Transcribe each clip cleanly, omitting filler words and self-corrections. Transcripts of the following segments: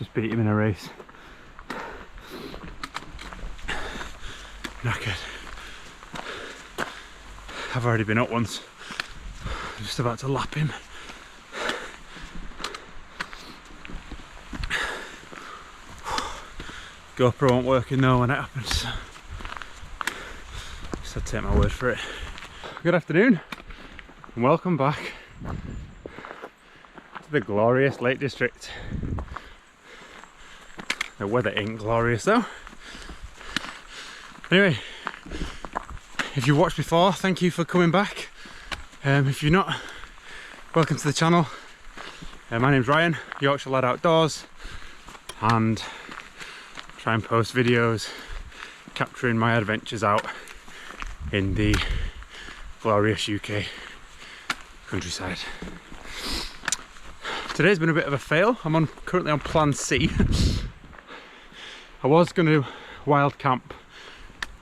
Just beat him in a race. Knackered. I've already been up once. I'm just about to lap him. GoPro won't working though when it happens. Just had to take my word for it. Good afternoon and welcome back to the glorious Lake District. The weather ain't glorious though. Anyway, if you've watched before, thank you for coming back. If you're not, welcome to the channel. My name's Ryan, Yorkshire Lad Outdoors, and try and post videos capturing my adventures out in the glorious UK countryside. Today's been a bit of a fail. I'm currently on plan C. I was going to wild camp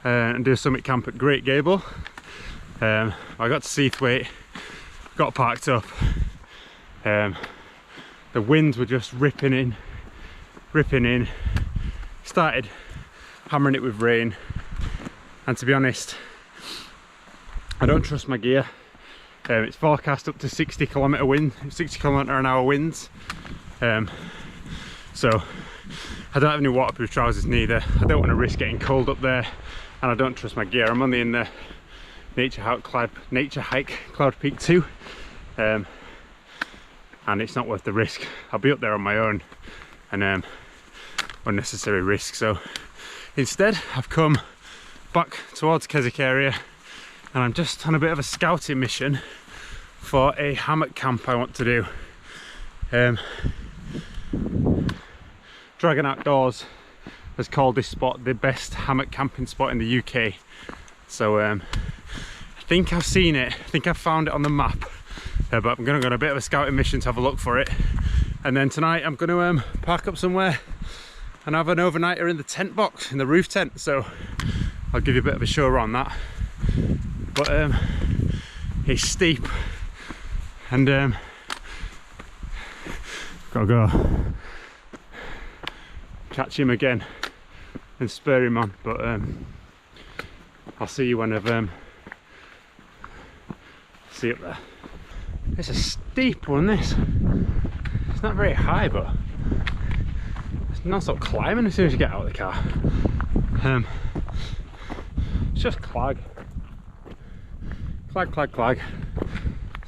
and do a summit camp at Great Gable. I got to Seathwaite, got parked up. The winds were just ripping in. Started hammering it with rain, and to be honest, I don't trust my gear. It's forecast up to 60 km/h winds, so I don't have any waterproof trousers neither. I don't want to risk getting cold up there, and I don't trust my gear. I'm only in the nature hike Cloud Peak 2, and it's not worth the risk. I'll be up there on my own, and unnecessary risk. So instead I've come back towards Keswick area, and I'm just on a bit of a scouting mission for a hammock camp I want to do. Dragon Outdoors has called this spot the best hammock camping spot in the UK. So I think I've seen it, I think I've found it on the map, but I'm going to go on a bit of a scouting mission to have a look for it. And then tonight I'm going to park up somewhere and have an overnighter in the tent box, in the roof tent. So I'll give you a bit of a show around that. But it's steep, and gotta go catch him again and spur him on. But I'll see you when I've see you up there. It's a steep one, this. It's not very high, but it's non-stop climbing as soon as you get out of the car. It's just clag. Clag.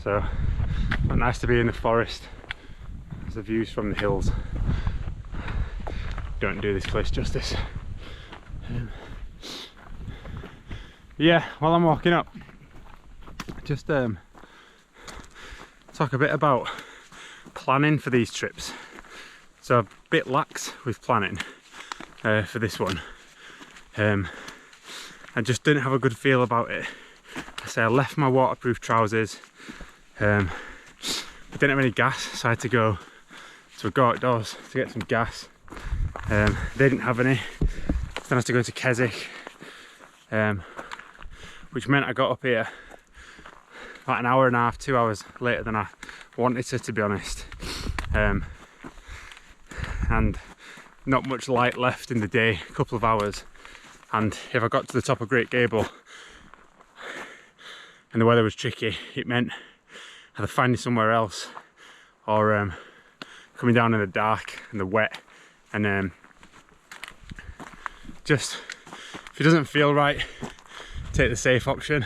So, not nice to be in the forest. There's the views from the hills. Don't do this place justice. Yeah, while I'm walking up, just talk a bit about planning for these trips. So I'm a bit lax with planning for this one. I just didn't have a good feel about it. I left my waterproof trousers. I didn't have any gas, so I had to go to a Go Outdoors to get some gas. They didn't have any, so then I had to go to Keswick, which meant I got up here about an hour and a half, 2 hours later than I wanted to be honest. And not much light left in the day, a couple of hours. And if I got to the top of Great Gable and the weather was tricky, it meant either finding somewhere else or coming down in the dark and the wet. And just, if it doesn't feel right, take the safe option.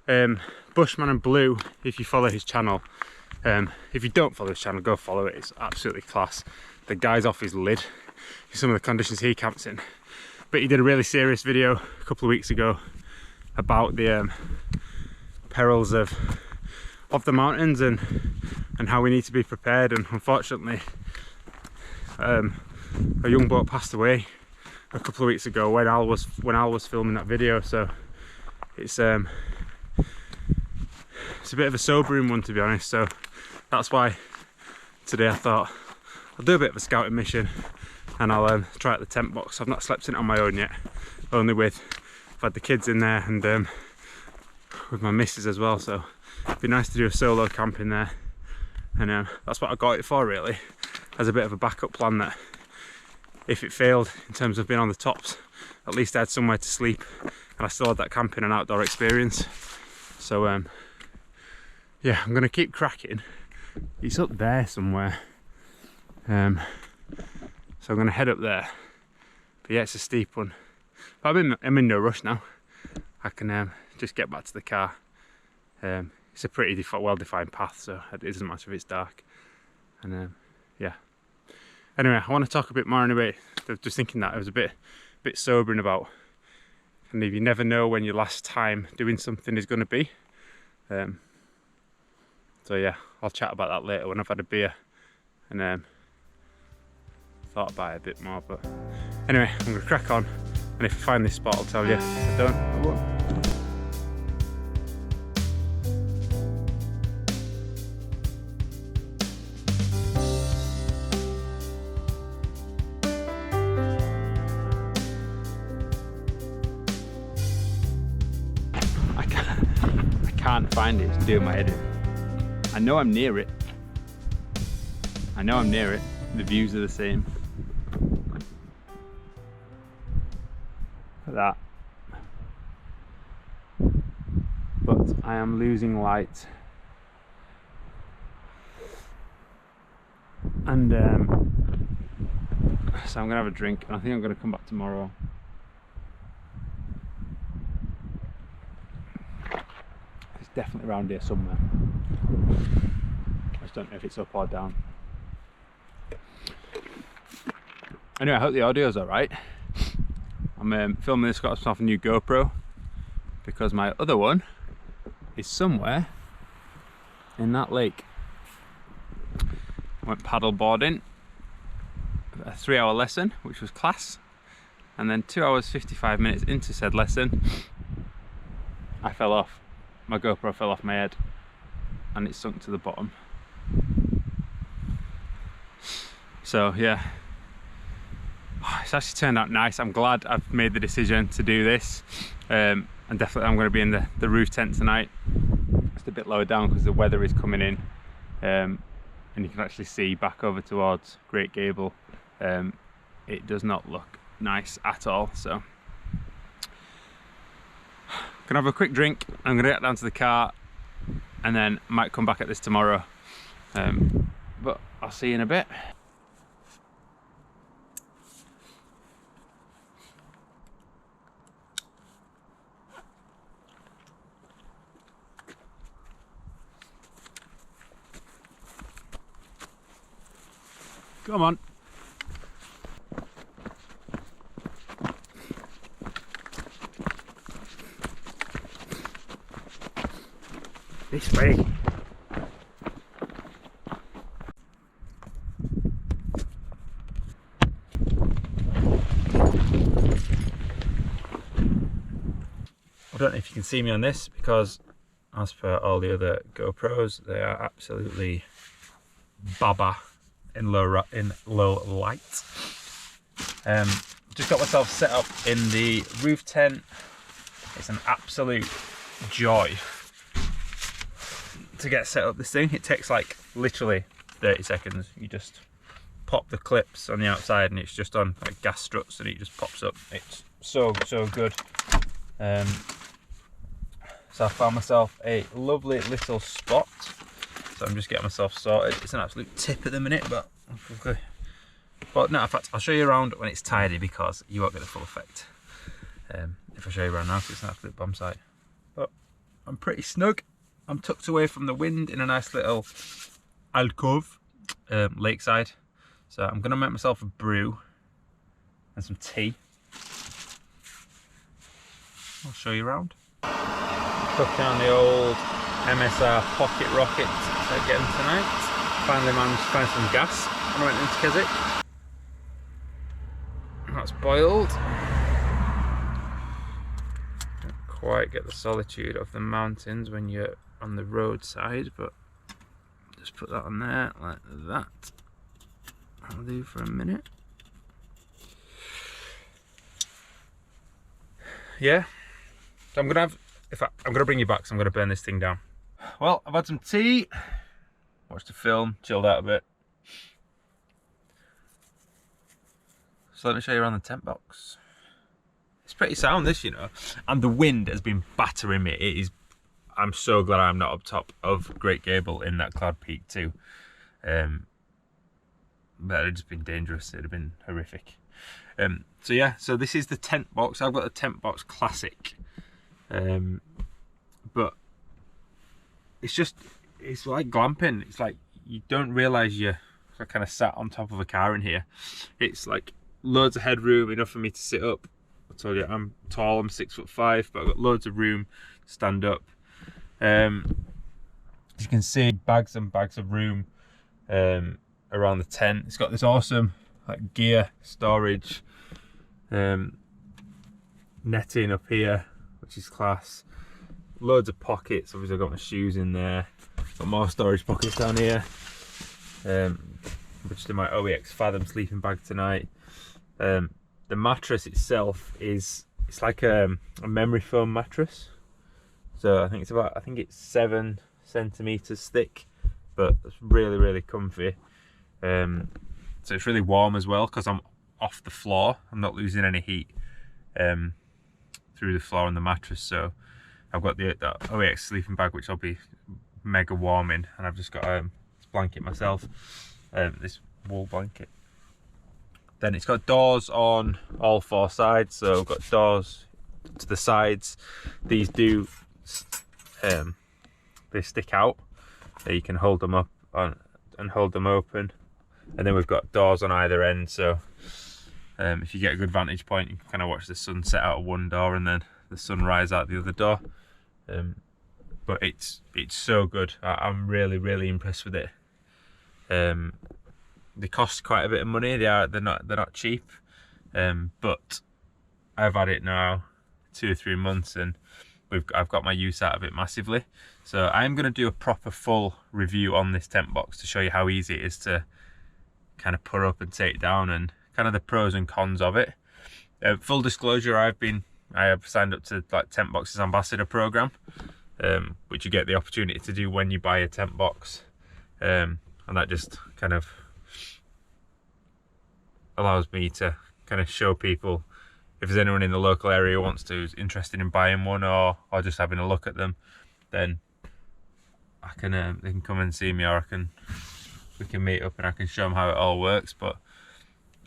Bushman and Blue, if you follow his channel, if you don't follow his channel, go follow it. It's absolutely class. The guy's off his lid in some of the conditions he camps in. But he did a really serious video a couple of weeks ago about the perils of the mountains and how we need to be prepared. And unfortunately, a young bloke passed away a couple of weeks ago when Al was filming that video. So it's a bit of a sobering one, to be honest. So that's why today I thought I'll do a bit of a scouting mission, and I'll try out the tent box. I've not slept in it on my own yet, only I've had the kids in there and with my missus as well, so it'd be nice to do a solo camp in there. And that's what I got it for, really. as a bit of a backup plan, that if it failed in terms of being on the tops, at least I had somewhere to sleep and I still had that camping and outdoor experience. So yeah, I'm gonna keep cracking. It's up there somewhere, so I'm gonna head up there. But yeah, it's a steep one, but I'm in no rush now. I can just get back to the car. It's a pretty well-defined path, so it doesn't matter if it's dark. And yeah. Anyway, I want to talk a bit more in a bit. Just thinking that it was a bit sobering about, and you never know when your last time doing something is going to be. So yeah, I'll chat about that later when I've had a beer and thought about it a bit more. But anyway, I'm going to crack on, and if I find this spot, I'll tell you. If I don't, I won't. I can't find it. It's doing my head in. I know I'm near it. I know I'm near it. The views are the same. Look at that. But I am losing light. And so I'm gonna have a drink, and I think I'm gonna come back tomorrow. It's definitely around here somewhere. I just don't know if it's up or down. Anyway, I hope the audio's alright. I'm filming this, got myself a new GoPro, because my other one is somewhere in that lake. I went paddle boarding, a 3-hour lesson, which was class, and then 2 hours 55 minutes into said lesson, I fell off. My GoPro fell off my head and it sunk to the bottom. So yeah, it's actually turned out nice. I'm glad I've made the decision to do this, and definitely I'm going to be in the roof tent tonight, just a bit lower down because the weather is coming in, and you can actually see back over towards Great Gable. It does not look nice at all, so I'm gonna have a quick drink. I'm gonna get down to the car and then might come back at this tomorrow, but I'll see you in a bit. Come on. This way. I don't know if you can see me on this, because as per all the other GoPros, they are absolutely baba in low light. Just got myself set up in the roof tent. It's an absolute joy to get set up this thing. It takes like literally 30 seconds. You just pop the clips on the outside and it's just on like gas struts and it just pops up. It's so good. So I found myself a lovely little spot. So I'm just getting myself sorted. It's an absolute tip at the minute, but no, in fact, I'll show you around when it's tidy, because you won't get the full effect if I show you around now, because it's an absolute bomb site. But I'm pretty snug. I'm tucked away from the wind in a nice little alcove, lakeside. So I'm gonna make myself a brew and some tea. I'll show you around. Cooking on the old MSR pocket rocket again tonight. Finally managed to find some gas when I went into Keswick. That's boiled. Don't quite get the solitude of the mountains when you're on the roadside, but just put that on there like that. I'll do for a minute. Yeah, so I'm gonna bring you back, so I'm gonna burn this thing down. Well, I've had some tea, watched a film, chilled out a bit. So let me show you around the tent box. It's pretty sound, this, you know, and the wind has been battering me. It is. I'm so glad I'm not up top of Great Gable in that cloud peak too. But it'd just been dangerous. It'd have been horrific. So yeah, so this is the TentBox. I've got the TentBox Classic, but it's like glamping. It's like you don't realise you're kind of sat on top of a car in here. It's like loads of headroom, enough for me to sit up. I told you I'm tall, I'm 6'5", but I've got loads of room to stand up. As you can see, bags and bags of room around the tent. It's got this awesome like gear storage, netting up here, which is class. Loads of pockets. Obviously I've got my shoes in there. Got more storage pockets down here. Just in my OEX Fathom sleeping bag tonight. The mattress itself it's like a memory foam mattress. So I think it's 7 centimeters thick, but it's really, really comfy. So it's really warm as well because I'm off the floor. I'm not losing any heat through the floor and the mattress. So I've got the OEX sleeping bag, which I'll be mega warm in, and I've just got this blanket myself, this wool blanket. Then it's got doors on all 4 sides, so I've got doors to the sides. These do they stick out, so you can hold them up and hold them open. And then we've got doors on either end, so if you get a good vantage point, you can kind of watch the sun set out of one door and then the sun rise out the other door. But it's so good. I'm really, really impressed with it. They cost quite a bit of money. They're not cheap, but I've had it now 2 or 3 months, and I've got my use out of it massively. So I'm going to do a proper full review on this tent box to show you how easy it is to kind of put up and take down, and kind of the pros and cons of it. Full disclosure, I have signed up to like TentBox's ambassador program, which you get the opportunity to do when you buy a tent box, and that just kind of allows me to kind of show people, if there's anyone in the local area who who's interested in buying one or just having a look at them, then they can come and see me, or we can meet up and I can show them how it all works. But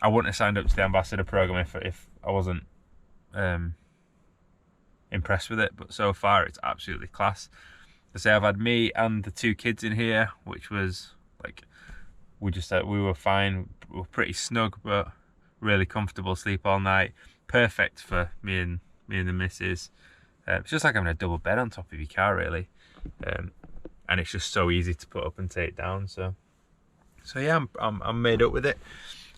I wouldn't have signed up to the ambassador program if I wasn't impressed with it. But so far it's absolutely class. I say I've had me and the 2 kids in here, which was like, we were fine. We were pretty snug, but really comfortable. Sleep all night. Perfect for me and the missus. It's just like having a double bed on top of your car, really, and it's just so easy to put up and take down. So yeah, I'm made up with it,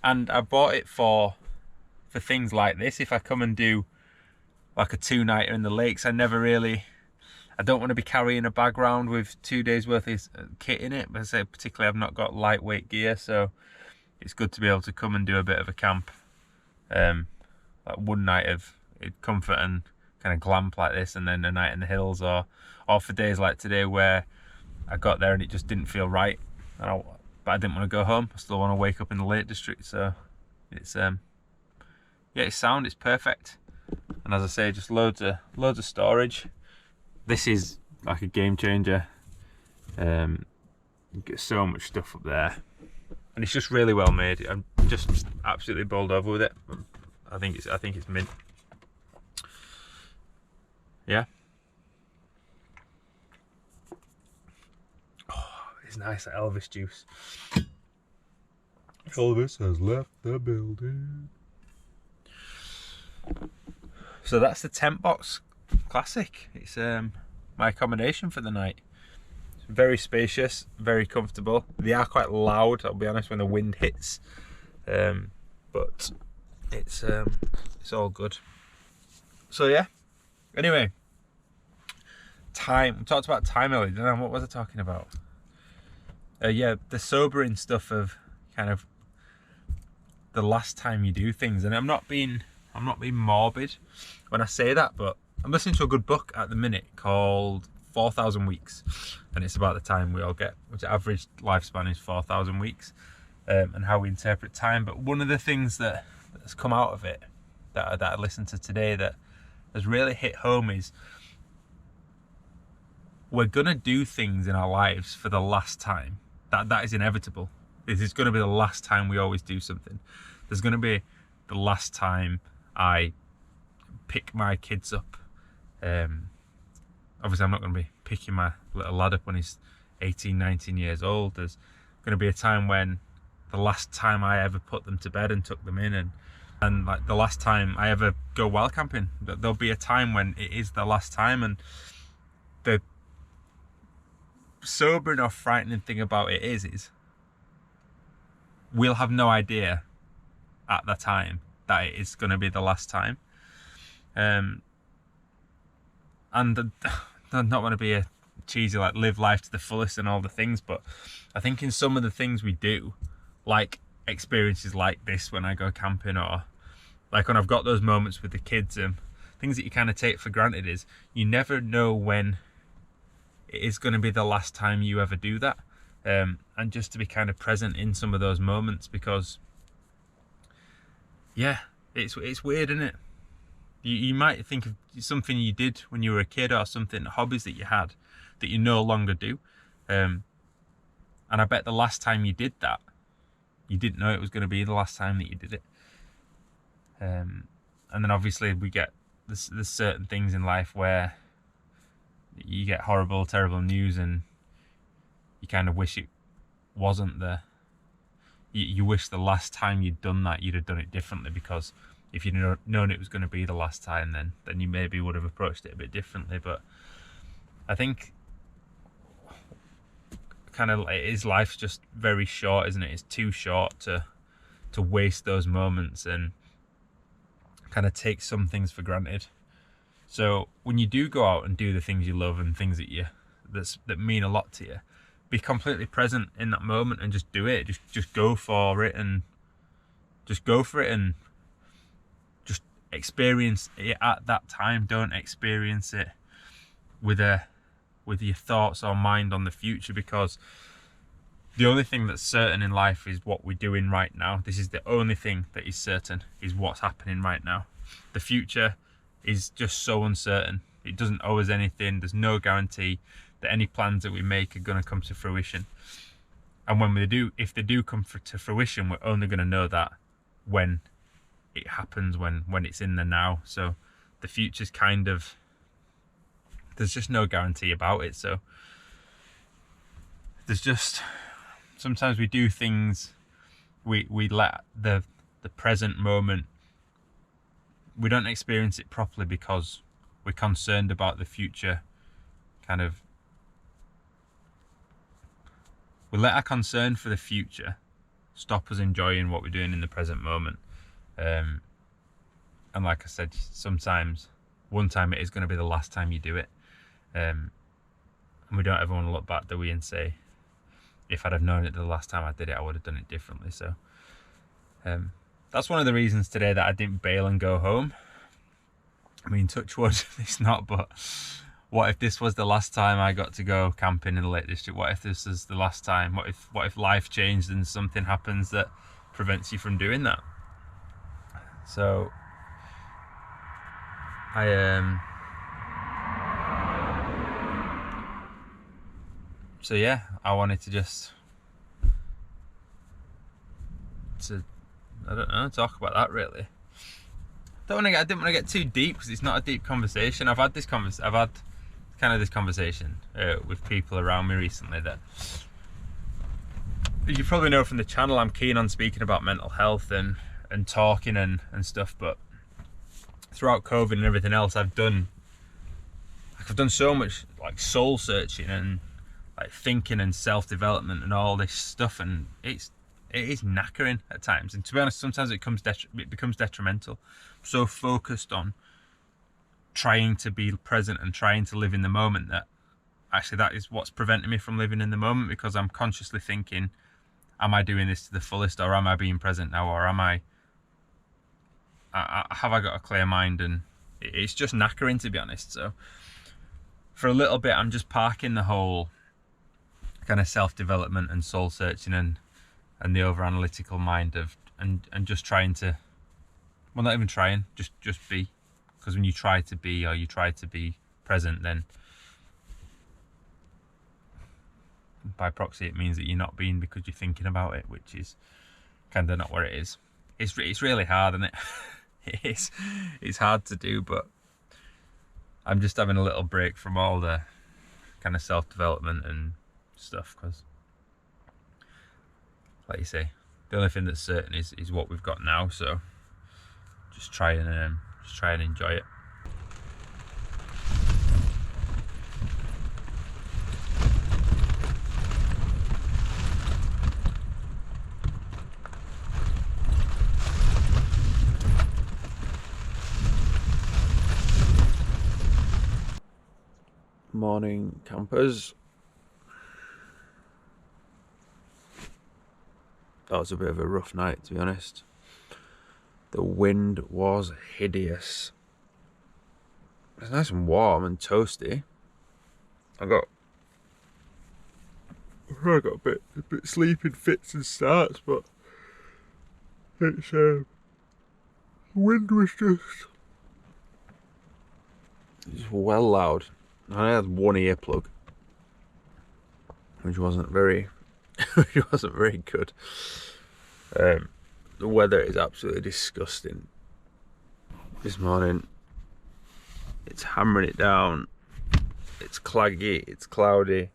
and I bought it for things like this. If I come and do like a 2-nighter in the lakes, I don't want to be carrying a bag round with 2 days worth of kit in it. But I say particularly I've not got lightweight gear, so it's good to be able to come and do a bit of a camp, like one night of comfort and kind of glamp like this, and then a night in the hills, or for days like today where I got there and it just didn't feel right, but I didn't want to go home. I still want to wake up in the Lake District. So it's yeah, it's sound, it's perfect, and as I say, just loads of storage. This is like a game changer. You get so much stuff up there, and it's just really well made. I'm just absolutely bowled over with it. I think it's mint. Yeah. Oh, it's nice, that Elvis juice. Elvis has left the building. So that's the TentBox Classic. It's my accommodation for the night. It's very spacious, very comfortable. They are quite loud, I'll be honest, when the wind hits, but it's all good. So yeah. Anyway, time. We talked about time earlier, didn't I? What was I talking about? Yeah, the sobering stuff of kind of the last time you do things. And I'm not being morbid when I say that, but I'm listening to a good book at the minute called 4,000 Weeks, and it's about the time we all get, which average lifespan is 4,000 weeks, and how we interpret time. But one of the things that that's come out of it that I listened to today that has really hit home is we're gonna do things in our lives for the last time. That is inevitable. This is gonna be the last time we always do something. There's gonna be the last time I pick my kids up. Obviously I'm not gonna be picking my little lad up when he's 18, 19 years old. There's gonna be a time when the last time I ever put them to bed and took them in, and like the last time I ever go wild camping. There'll be a time when it is the last time, and the sobering or frightening thing about it is we'll have no idea at the time that it is going to be the last time. And I don't want to be a cheesy like live life to the fullest and all the things, but I think in some of the things we do, like experiences like this when I go camping, or like when I've got those moments with the kids, things that you kind of take for granted, is you never know when it is going to be the last time you ever do that. And just to be kind of present in some of those moments, because yeah, it's weird, isn't it? You might think of something you did when you were a kid, or something, hobbies that you had that you no longer do, and I bet the last time you did that, you didn't know it was going to be the last time that you did it. And then obviously we get there's certain things in life where you get horrible, terrible news, and you kind of wish it wasn't there. You wish the last time you'd done that, you'd have done it differently, because if you'd known it was going to be the last time, then you maybe would have approached it a bit differently. But I think kind of life's just very short, isn't it? It's too short to waste those moments and kind of take some things for granted. So when you do go out and do the things you love and things that mean a lot to you, be completely present in that moment and just do it. Just go for it, and just experience it at that time. Don't experience it with your thoughts or mind on the future, because the only thing that's certain in life is what we're doing right now. This is the only thing that is certain, is what's happening right now. The future is just so uncertain. It doesn't owe us anything. There's no guarantee that any plans that we make are going to come to fruition. And when they do, if they do come to fruition, we're only going to know that when it happens, when it's in the now. So the future's kind of, there's just no guarantee about it. So there's just, sometimes we do things, we let the present moment, we don't experience it properly because we're concerned about the future. Kind of, we let our concern for the future stop us enjoying what we're doing in the present moment. And like I said, sometimes, one time it is going to be the last time you do it. And we don't ever want to look back, do we, and say, if I'd have known it the last time I did it, I would have done it differently. So that's one of the reasons today that I didn't bail and go home. I mean, touch wood, it's not, but what if this was the last time I got to go camping in the Lake District? What if this is the last time? What if life changed and something happens that prevents you from doing that? So so yeah, I wanted to just I don't know, talk about that really. I didn't want to get too deep, because it's not a deep conversation. I've had kind of this conversation with people around me recently, that you probably know from the channel, I'm keen on speaking about mental health and talking and stuff. But throughout COVID and everything else, I've done so much like soul searching and like thinking and self-development and all this stuff, and it is knackering at times. And to be honest, sometimes it becomes detrimental. I'm so focused on trying to be present and trying to live in the moment that actually that is what's preventing me from living in the moment, because I'm consciously thinking, am I doing this to the fullest, or am I being present now, or have I got a clear mind? And it's just knackering, to be honest. So for a little bit, I'm just parking the whole kind of self-development and soul searching and the over analytical mind of and just trying to well, not even trying, just be. Because when you try to be, or you try to be present, then by proxy it means that you're not being, because you're thinking about it, which is kind of not what it is. It's really hard, isn't it? It's hard to do, but I'm just having a little break from all the kind of self-development and stuff, because like you say, the only thing that's certain is what we've got now, so just try and enjoy it. Morning, campers. That was a bit of a rough night, to be honest. The wind was hideous. It's nice and warm and toasty. I got a bit sleeping fits and starts, but it's the wind was just well loud. I had one earplug, which wasn't very good. The weather is absolutely disgusting this morning. It's hammering it down. It's claggy, it's cloudy.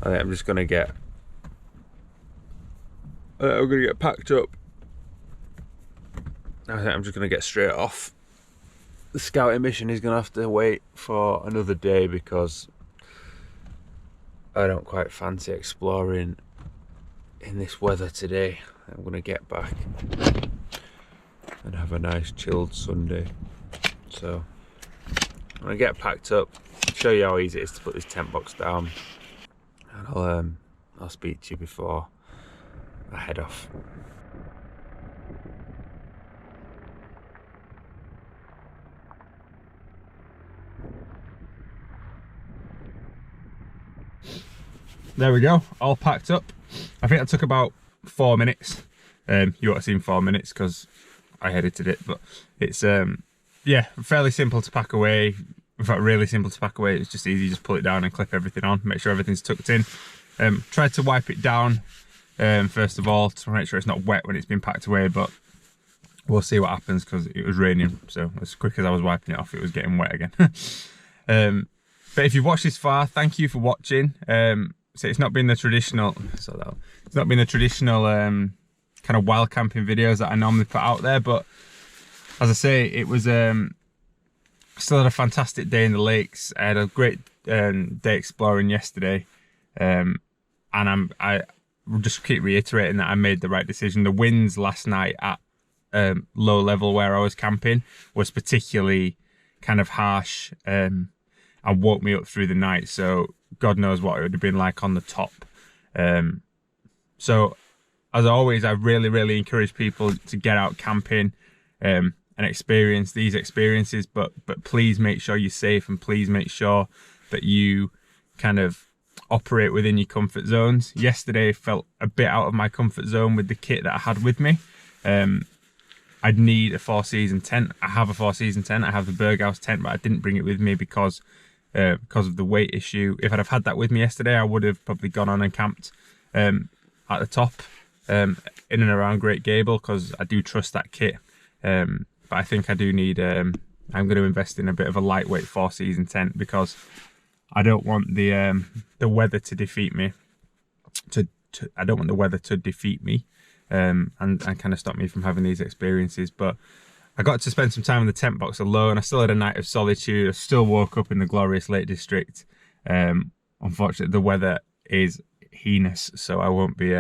I think I'm just gonna get packed up. I think I'm just gonna get straight off. The scouting mission is gonna have to wait for another day, because I don't quite fancy exploring in this weather today. I'm gonna get back and have a nice chilled Sunday. So I'm gonna get packed up, show you how easy it is to put this tent box down, and I'll speak to you before I head off. There we go, all packed up. I think that took about 4 minutes. You would have seen 4 minutes because I edited it, but it's yeah, fairly simple to pack away. In fact, really simple to pack away. It's just easy, just pull it down and clip everything on, make sure everything's tucked in. Tried to wipe it down first of all to make sure it's not wet when it's been packed away, but we'll see what happens because it was raining, so as quick as I was wiping it off, it was getting wet again. But if you've watched this far, thank you for watching. So it's not been the traditional, kind of wild camping videos that I normally put out there, but as I say, it was still had a fantastic day in the lakes. I had a great day exploring yesterday, and I will just keep reiterating that I made the right decision. The winds last night at low level where I was camping was particularly kind of harsh, and woke me up through the night, so God knows what it would have been like on the top. So as always, I really encourage people to get out camping and experience these experiences, but please make sure you're safe, and please make sure that you kind of operate within your comfort zones. Yesterday felt a bit out of my comfort zone with the kit that I had with me. I'd need a 4-season tent. I have a 4-season tent. I have the Berghaus tent, but I didn't bring it with me because of the weight issue. If I'd have had that with me yesterday, I would have probably gone on and camped at the top in and around Great Gable, because I do trust that kit. But I think I do need, I'm going to invest in a bit of a lightweight 4-season tent, because I don't want the weather to defeat me. I don't want the weather to defeat me and kind of stop me from having these experiences. But I got to spend some time in the tent box alone. I still had a night of solitude. I still woke up in the glorious Lake District. Unfortunately, the weather is heinous, so I won't be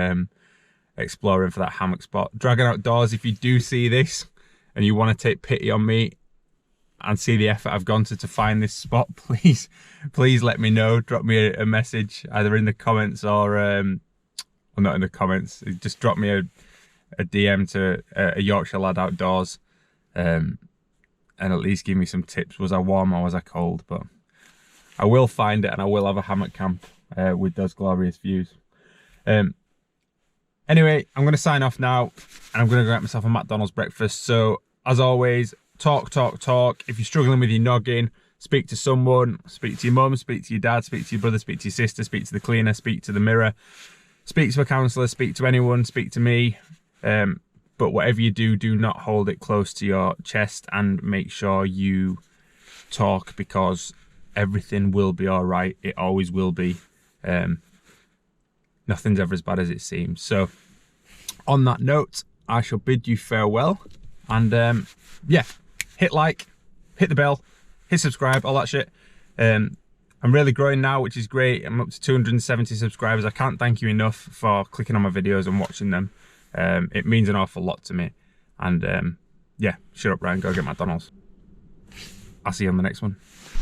exploring for that hammock spot. Dragon Outdoors, if you do see this and you want to take pity on me and see the effort I've gone to find this spot, please let me know. Drop me a message either in the comments or well, not in the comments. Just drop me a DM to a Yorkshire Lad Outdoors. And at least give me some tips. Was I warm or was I cold? But I will find it, and I will have a hammock camp with those glorious views. Anyway, I'm going to sign off now, and I'm going to go get myself a McDonald's breakfast. So, as always, talk. If you're struggling with your noggin, speak to someone. Speak to your mum, speak to your dad, speak to your brother, speak to your sister, speak to the cleaner, speak to the mirror, speak to a counsellor, speak to anyone, speak to me. But whatever you do, do not hold it close to your chest, and make sure you talk, because everything will be all right. It always will be. Nothing's ever as bad as it seems. So on that note, I shall bid you farewell, and yeah, hit like, hit the bell, hit subscribe, all that shit. I'm really growing now, which is great. I'm up to 270 subscribers. I can't thank you enough for clicking on my videos and watching them. It means an awful lot to me. And yeah, shut up, Ryan, go get McDonald's. I'll see you on the next one.